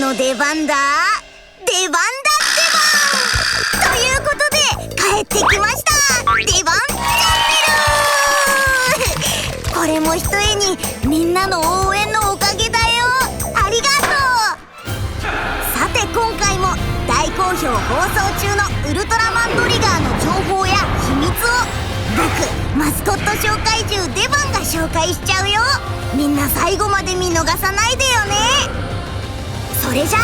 の出番だ。出番だということで帰ってきました、出番チャンネル。これもひとえにみんなの応援のおかげだよ。ありがとう。さて今回も大好評放送中のウルトラマントリガーの情報や秘密を僕マスコット紹介獣デバンが紹介しちゃうよ。みんな最後まで見逃さないでよね。それじゃ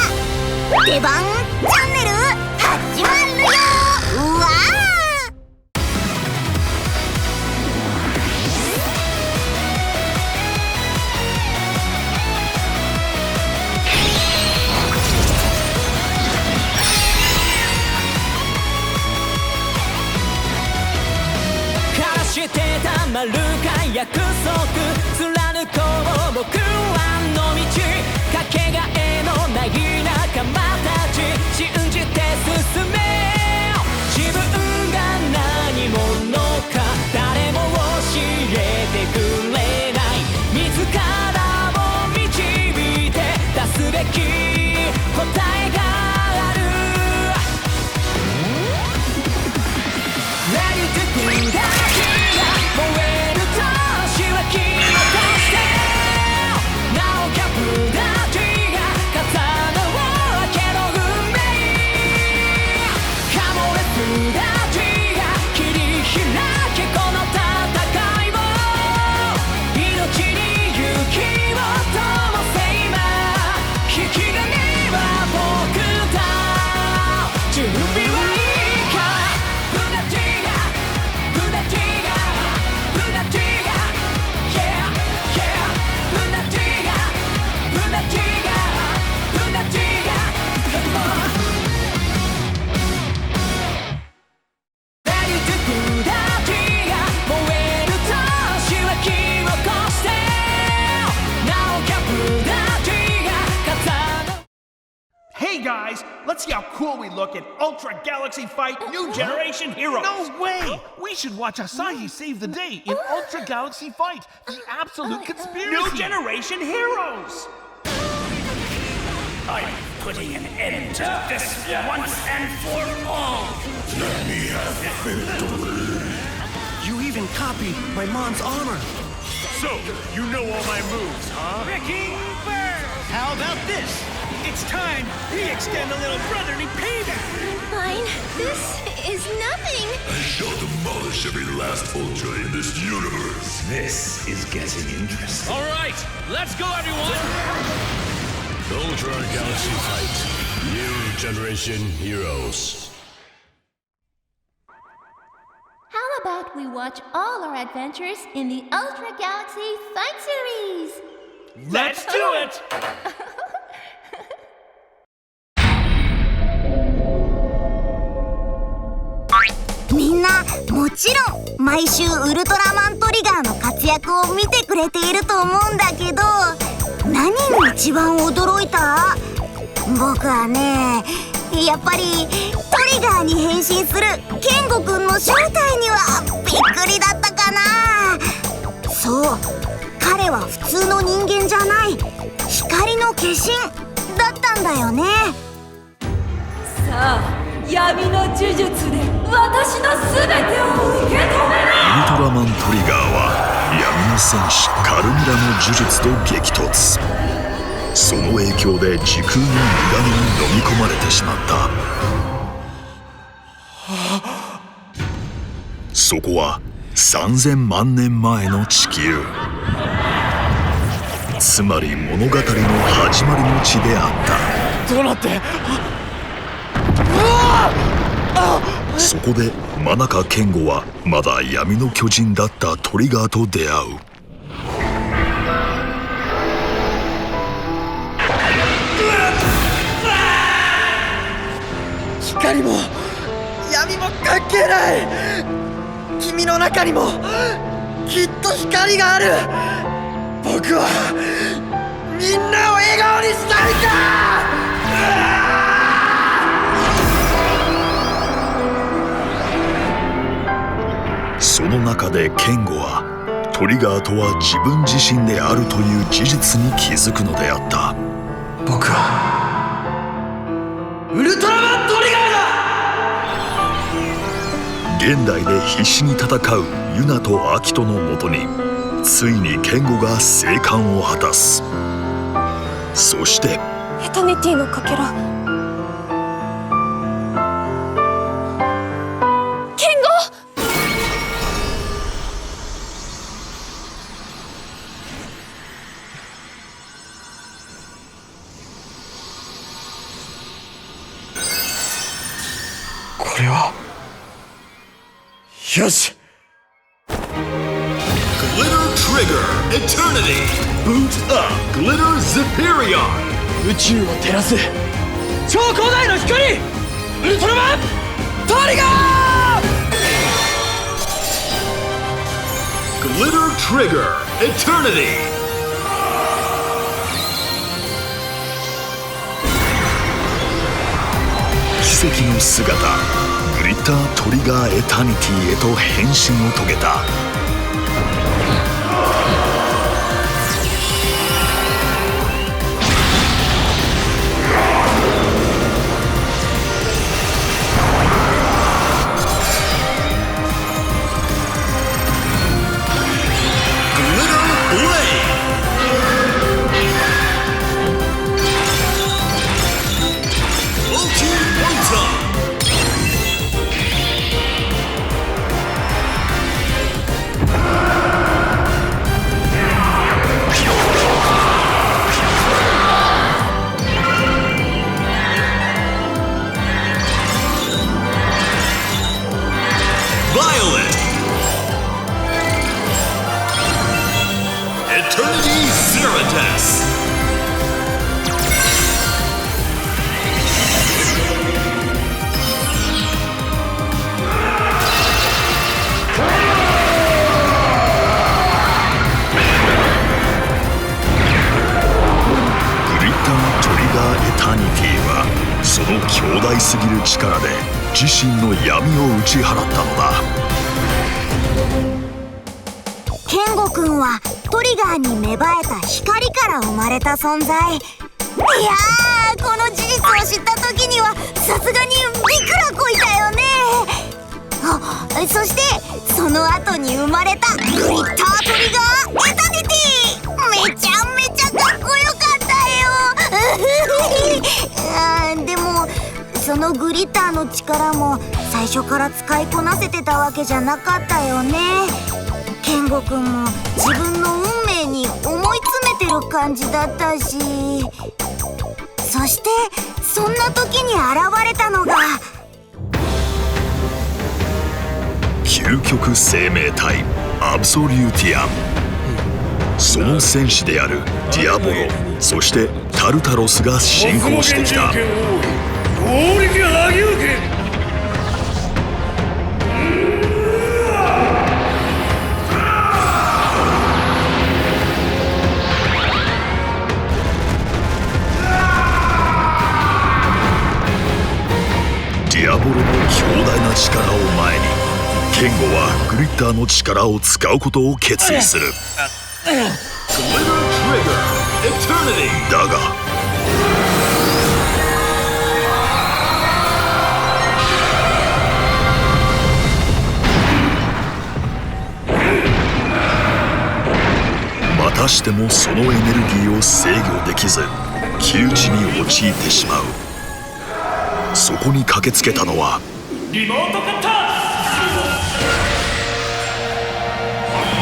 デバンチャンネル始まるよ。うわしてた丸か約束貫こう僕らの道、かけがえのない仲間たち信じて進め。自分が何者か誰も教えてくれない。自らを導いて出すべき答えがある。 Ready to do that。燃える闘志は気を出してなおキャプダチが刀を開けろ運命。カモレスダチが切り開けこの戦いを。命に勇気を灯せ今。引き金は僕だ。準備はいいか。ブダチがブダチがHey guys, let's see how cool we look in Ultra Galaxy Fight New Generation Heroes! No way! We should watch Asahi save the day in Ultra Galaxy Fight, the absolute conspiracy! New Generation Heroes! I'm putting an end to this once and for all! Let me have victory! You even copied my mom's armor! So, you know all my moves, huh? Wrecking Bird! How about this? It's time we extend a little brotherly payback! Fine, this is nothing. I shall demolish every last Ultra in this universe! This is getting interesting. All right, let's go everyone! Ultra Galaxy Fight New Generation Heroes. How about we watch all our adventures in the Ultra Galaxy Fight series? Let's do it! みんなもちろん毎週ウルトラマントリガーの活躍を見てくれていると思うんだけど、何に一番驚いた？僕はね、やっぱりトリガーに変身するケンゴくんの正体にはびっくりだったかな。そう、彼は普通の人間じゃない光の化身だったんだよね。さあ、闇の呪術で私の全てを受け止めろ。ウルトラマントリガーは闇の戦士カルミラの呪術と激突。その影響で時空の歪みに飲み込まれてしまった。そこは3000万年前の地球、つまり物語の始まりの地であった。どうなって？そこで真中健吾はまだ闇の巨人だったトリガーと出会う。光も闇も関係ない。君の中にもきっと光がある。僕はみんなを笑顔にしたいんだ。その中で健吾はトリガーとは自分自身であるという事実に気づくのであった。僕はウルトラマントリガーだ。現代で必死に戦うユナとアキトのもとについにケンゴが生還を果たす。そしてエタニティのかけら。ケンゴ！これはよし。 Glitter Trigger Eternity Boot Up Glitter Superior 宇宙を照らす超広大の光、ウルトラマントリガー。 Glitter Trigger Eternity 奇跡の姿、グリッタートリガーエタニティへと変身を遂げた。その強大すぎる力で自身の闇を打ち払ったのだ。ケンゴくんはトリガーに芽生えた光から生まれた存在。いやー、この事実を知った時にはさすがにびっくらこいたよね。あ、そしてその後に生まれたグリッタートリガーエタニティ、めちゃめちゃかっこよかったよ。でもそのグリッターの力も最初から使いこなせてたわけじゃなかったよね。ケンゴくんも自分の運命に思い詰めてる感じだったし、そしてそんな時に現れたのが究極生命体アブソリューティアン。その戦士であるディアボロ、そしてタルタロスが進行してきた。ディアボロの強大な力を前にケンゴはグリッターの力を使うことを決意する。だがまたしてもそのエネルギーを制御できず窮地に陥ってしまう。そこに駆けつけたのはリモートカッター。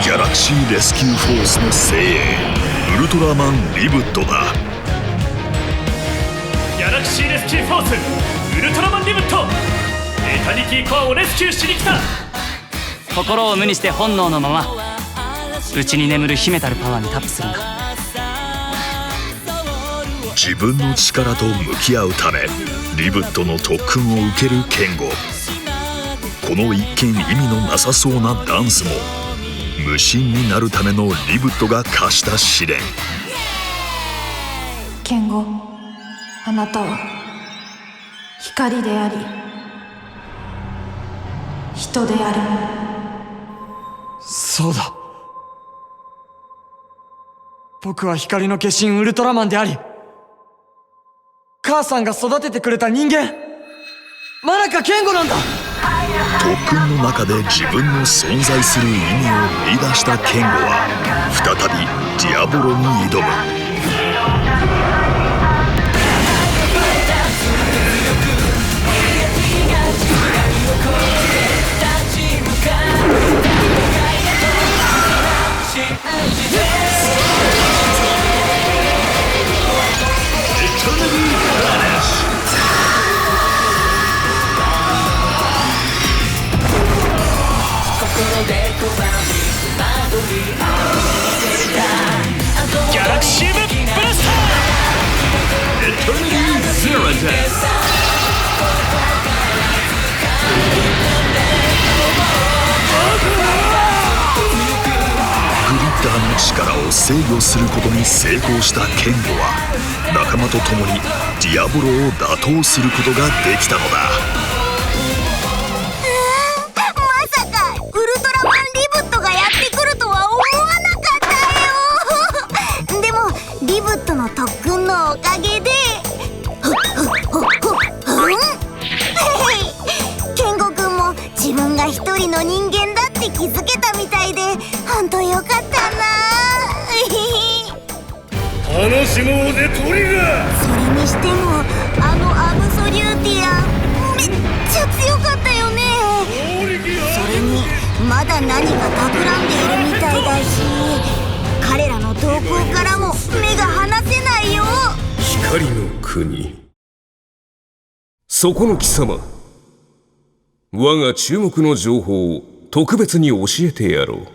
ギャラクシーレスキューフォースの精鋭ウルトラマンリブットだ。ギャラクシーレスキューフォースウルトラマンリブット、エタニティコアをレスキューしに来た。心を無にして本能のまま内に眠る秘めたるパワーにタップするんだ。自分の力と向き合うためリブットの特訓を受けるケンゴ。この一見意味のなさそうなダンスも無心になるためのリブットが課した試練。ケンゴ、あなたは光であり人である。そうだ、僕は光の化身ウルトラマンであり母さんが育ててくれた人間、真中健吾なんだ。特訓の中で自分の存在する意味を見出したケンゴは再びディアボロに挑む。ギャラクシームブラスターエターニティゼロデス。グリッターの力を制御することに成功したケンゴは仲間と共にディアボロを打倒することができたのだ。まさかウルトラマンリブットがやってくるとは思わなかったよ。でもリブットの特訓のおかげでケンゴくんも自分が一人の人間だって気づけたみたいでほんとよかったな。楽しもうぜトリガー。それにしてもあのアブソリューティアめっちゃ強かったよね。それにまだ何か企んでいるみたいだし彼らの動向からも目が離せないよ。光の国、そこの貴様、我が注目の情報を特別に教えてやろう。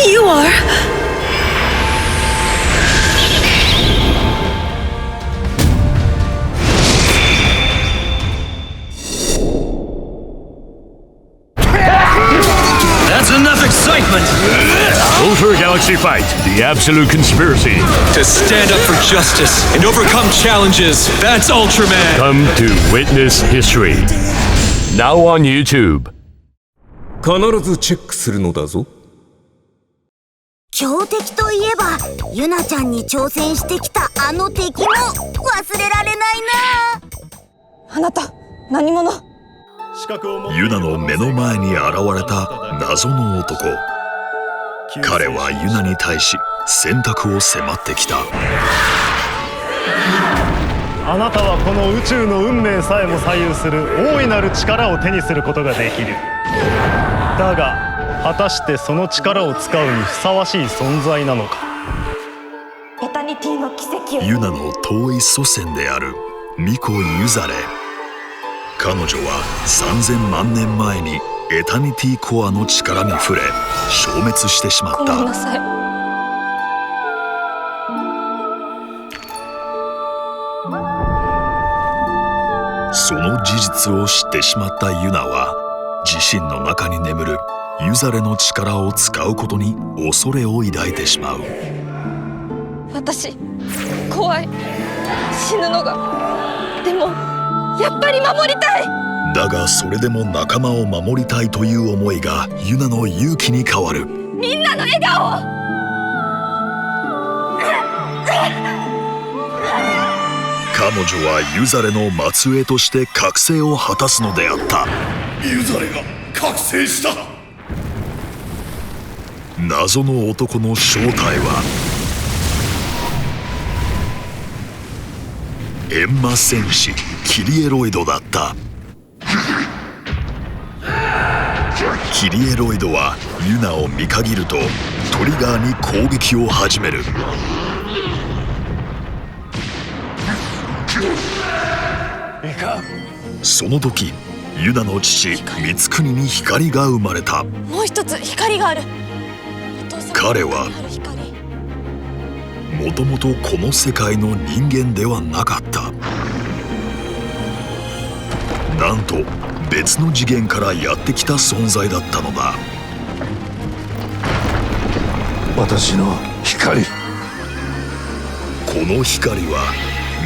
You are? That's enough excitement! Ultra Galaxy Fight, the absolute conspiracy. To stand up for justice and overcome challenges, that's Ultraman! Come to witness history. Now on YouTube. 必ずチェックするのだぞ。強敵といえばユナちゃんに挑戦してきたあの敵も忘れられないな。あなた何者？ユナの目の前に現れた謎の男。彼はユナに対し選択を迫ってきた。あなたはこの宇宙の運命さえも左右する大いなる力を手にすることができる。だが果たしてその力を使うにふさわしい存在なのか。エタニティの奇跡を。ユナの遠い祖先である巫女ユザレ。彼女は3000万年前にエタニティコアの力に触れ消滅してしまった。ごめんなさい。その事実を知ってしまったユナは自身の中に眠るユザレの力を使うことに恐れを抱いてしまう。私怖い、死ぬのが。でもやっぱり守りたい。だがそれでも仲間を守りたいという思いがユナの勇気に変わる。みんなの笑顔。彼女はユザレの末裔として覚醒を果たすのであった。ユザレが覚醒した。謎の男の正体はエンマ戦士キリエロイドだった。キリエロイドはユナを見限るとトリガーに攻撃を始める。その時ユナの父光圀に光が生まれた。もう一つ光がある。彼はもともとこの世界の人間ではなかった。なんと別の次元からやってきた存在だったのだ。私の光。この光は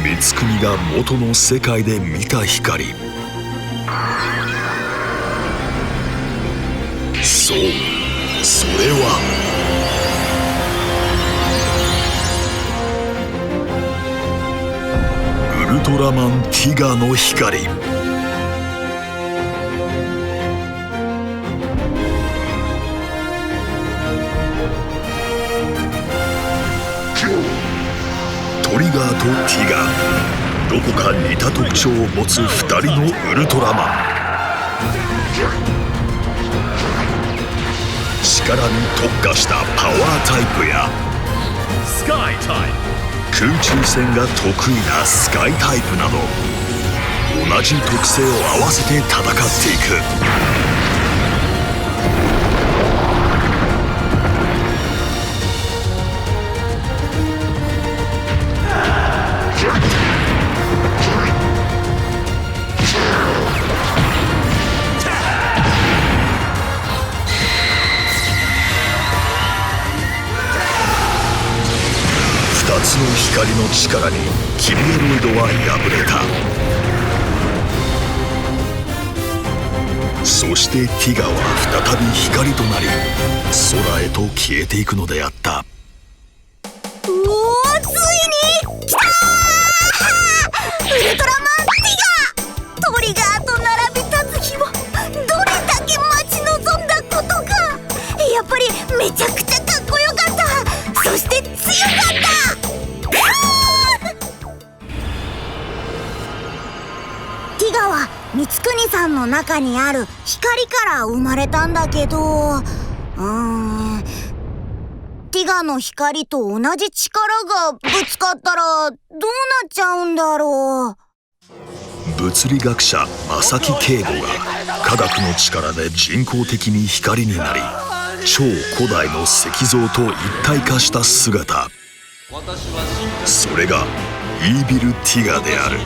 光圀が元の世界で見た光。そう、それはウルトラマンティガの光。トリガーとティガ、どこか似た特徴を持つ2人のウルトラマン。力に特化したパワータイプやスカイタイプ、空中戦が得意なスカイタイプなど、同じ特性を合わせて戦っていく。2つの光の力にキリエロイドは敗れた。そしてティガは再び光となり空へと消えていくのであった。ついに来たー！ウルトラマンティガ！トリガーと並び立つ日をどれだけ待ち望んだことか。やっぱりめちゃくちゃかっこよかった。そして強かった。ティガは光圀さんの中にある光から生まれたんだけど、ティガの光と同じ力がぶつかったらどうなっちゃうんだろう。物理学者正木圭吾が科学の力で人工的に光になり超古代の石像と一体化した姿、それがイービル・ティガである。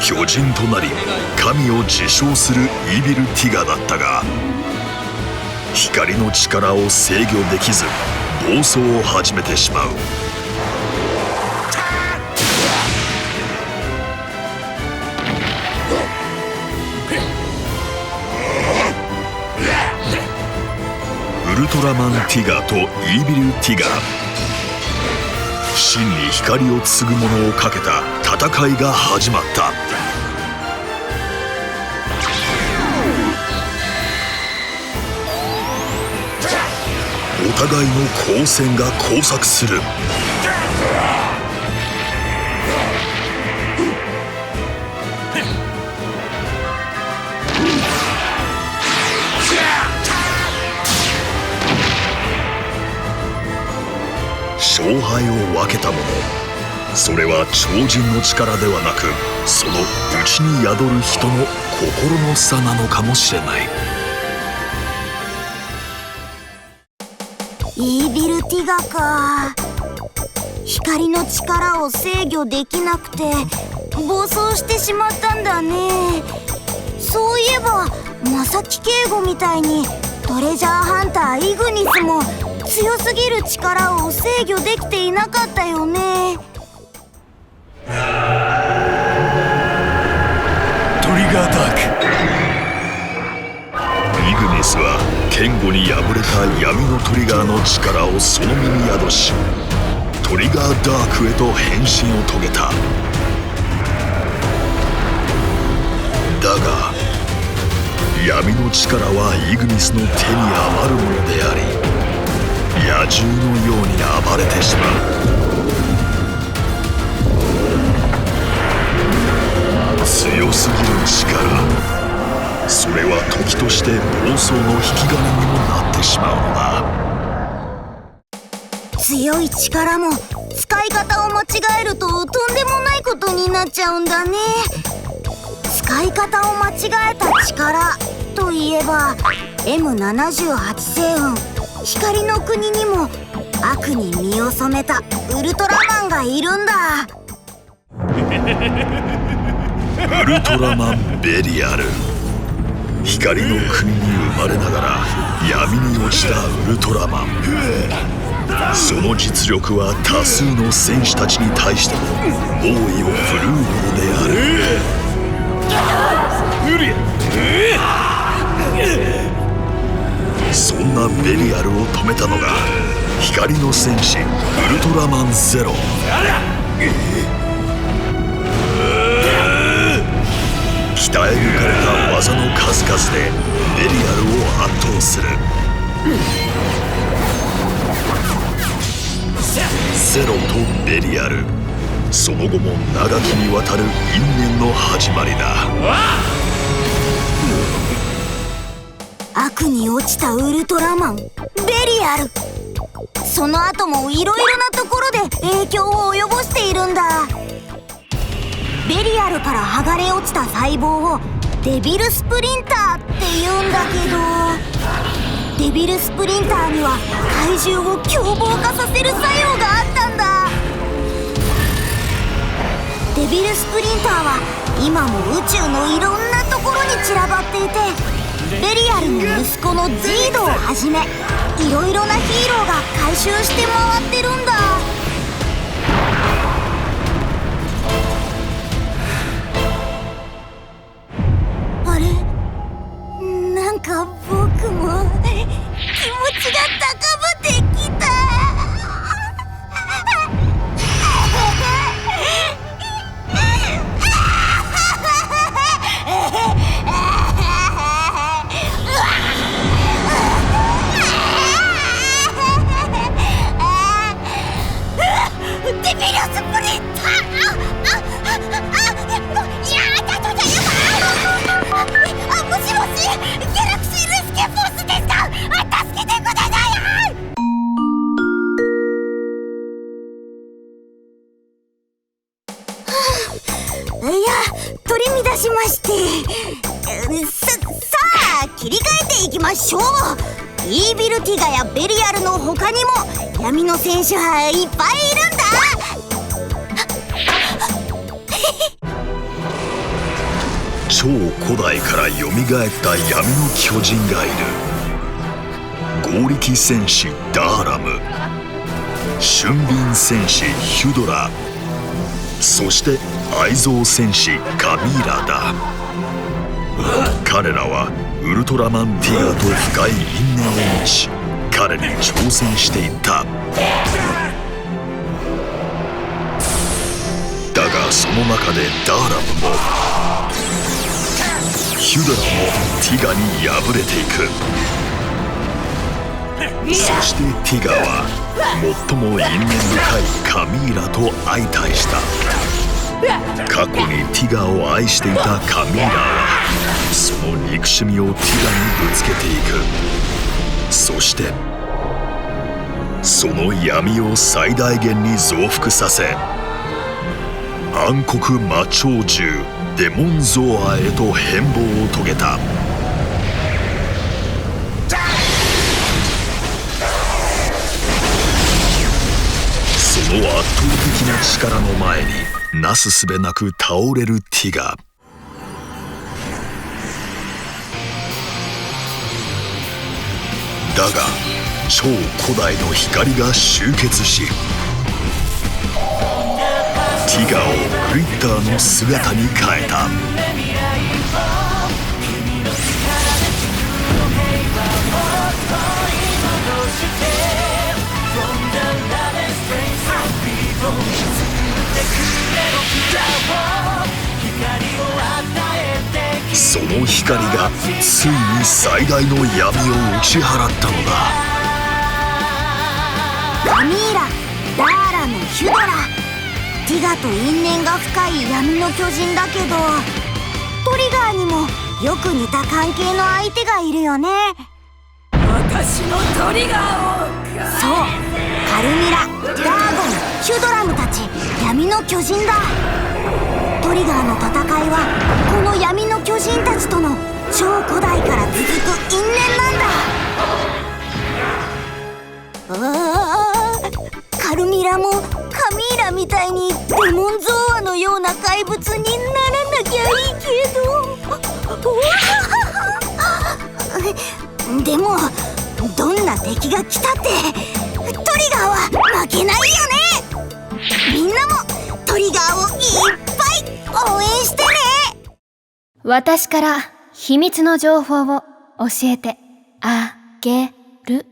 巨人となり神を自称するイービル・ティガだったが、光の力を制御できず暴走を始めてしまう。ウルトラマンティガとイービル・ティガ、真に光を継ぐ者をかけた戦いが始まった。お互いの光線が交錯する。勝敗を分けたもの、それは超人の力ではなくその内に宿る人の心の差なのかもしれない。イービル・ティガか。光の力を制御できなくて暴走してしまったんだね。そういえば正木圭吾みたいにトレジャーハンターイグニスも強すぎる力を制御できていなかったよね。トリガーダーク。イグニスは堅固に破れた闇のトリガーの力をその身に宿し、トリガーダークへと変身を遂げた。だが闇の力はイグニスの手に余るものであり、野獣のように暴れてしまう。強すぎる力、それは敵として暴走の引き金にもなってしまうのだ。強い力も使い方を間違えるととんでもないことになっちゃうんだね。使い方を間違えた力といえば M78 星雲光の国にも悪に身を染めたウルトラマンがいるんだ。ウルトラマンベリアル、光の国に生まれながら闇に落ちたウルトラマン。その実力は多数の戦士たちに対しても猛威を振るうほどである。そんなベリアルを止めたのが光の戦士ウルトラマンゼロ。鍛え抜かれた技の数々でベリアルを圧倒する。ゼロとベリアル、その後も長きにわたる因縁の始まりだ。悪に落ちたウルトラマンベリアル、その後もいろいろなところで影響を及ぼしているんだ。ベリアルから剥がれ落ちた細胞をデビルスプリンターって言うんだけど、デビルスプリンターには怪獣を凶暴化させる作用があったんだ。デビルスプリンターは今も宇宙のいろんなところに散らばっていて、ベリアルの息子のジードをはじめいろいろなヒーローが回収して回ってるんだ。あれ、なんか僕も気持ちが高ぶってきた。デビルスプリンター、もしもし、ギャラクシーレスキューフォースですか？助けてください。いや、取り乱しまして、さあ切り替えていきましょう。イービルティガやベリアルの他にも闇の戦士はいっぱいいるんだ。超古代からよみがえった闇の巨人がいる。合力戦士ダーラム、俊敏戦士ヒュドラ、そして愛憎戦士カミーラだ。彼らはウルトラマンティガと深い因縁を持ち、彼に挑戦していった。だがその中でダーラムもヒュドラもティガに敗れていく。そしてティガは最も因縁深いカミーラと相対した。過去にティガを愛していたカミーラはその憎しみをティガにぶつけていく。そしてその闇を最大限に増幅させ、暗黒魔鳥獣デモンゾーアへと変貌を遂げた。その圧倒的な力の前になすすべなく倒れるティガ。だが超古代の光が集結し、ティガをグリッターの姿に変えた。その光がついに最大の闇を打ち払ったのだ。カミーラ、ダーラム、ヒュドラ、ティガと因縁が深い闇の巨人だけど、トリガーにもよく似た関係の相手がいるよね。私のトリガーを。そう、カルミラ、ダーゴン、ヒュドラムたち闇の巨人だ。トリガーの戦いはこの闇の巨人たちとの超古代から続く因縁なんだ。カルミラもカミーラみたいにデモンゾーアのような怪物にならなきゃいいけどでもどんな敵が来たってトリガーは負けないよね。みんなもトリガーをいっぱい応援してね。私から秘密の情報を教えてあげる。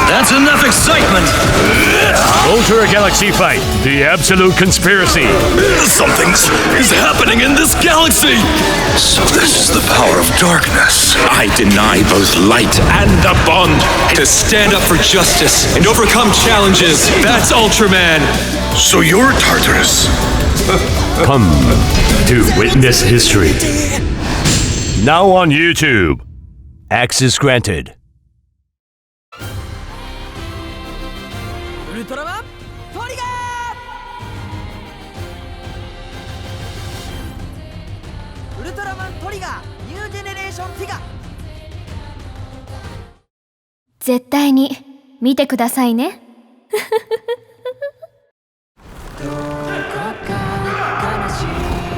That's enough excitement! Ultra Galaxy Fight, the absolute conspiracy. Something is happening in this galaxy! So this is the power of darkness. I deny both light and the bond. To stand up for justice and overcome challenges, that's Ultraman! So you're Tartarus. Come to witness history. Now on YouTube. Access granted. ウルトラマントリガー。ウルトラマントリガーニュージェネレーションフィガー。絶対に見てくださいね。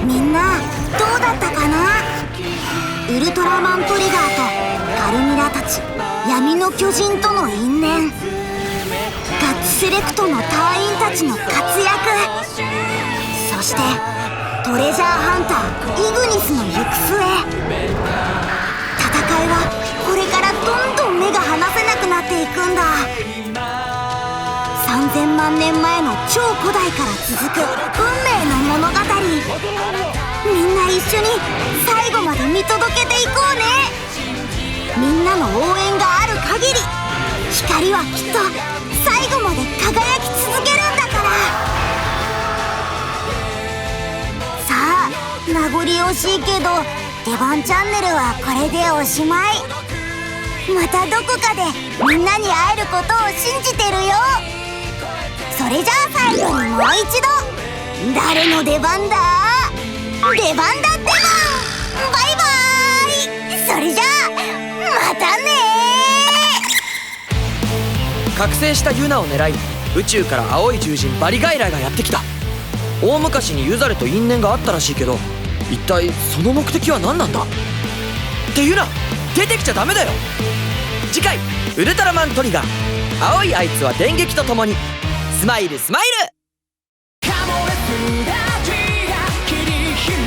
みんなどうだったかな。ウルトラマントリガーとカルミラたち闇の巨人との因縁、ガッツセレクトの隊員たちの活躍、そしてトレジャーハンターイグニスの行く末。戦いはこれからどんどん目が離せなくなっていくんだ。3000万年前の超古代から続く運命の物語。みんな一緒に最後まで見届けていこうね。みんなの応援がある限り光はきっと最後まで輝き続けるんだから。さあ名残惜しいけど出番チャンネルはこれでおしまい。またどこかでみんなに会えることを信じてるよ。それじゃあ最後にもう一度、誰の出番だ？出番だってば。バイバーイ。それじゃあまたね。覚醒したユナを狙い宇宙から青い獣人バリガイライがやってきた。大昔にユザレと因縁があったらしいけど、一体その目的は何なんだってユナ、出てきちゃダメだよ。次回ウルトラマントリガー、青いあいつは電撃とともに。スマイルスマイル。カモレスラジが切り開く